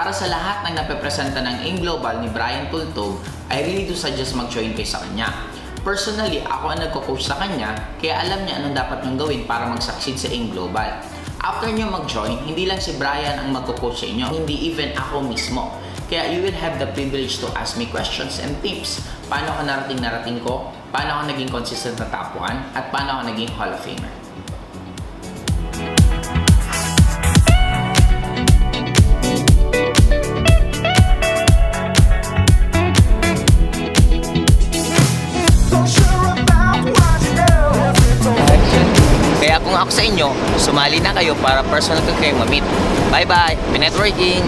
Para sa lahat ng napepresenta ng AIM Global ni Brian Tultog, I really do suggest mag-join kayo sa kanya. Personally, ako ang nagko-coach sa kanya, kaya alam niya anong dapat niyong gawin para mag-succeed sa AIM Global. After niyo mag-join, hindi lang si Brian ang magko-coach sa inyo, hindi even ako mismo. Kaya you will have the privilege to ask me questions and tips. Paano ako narating ko? Paano ako naging consistent na top 1? At paano ako naging Hall of Famer? Kaya kung ako sa inyo, sumali na kayo para personal ko kayo ma-meet. Bye-bye! Happy networking!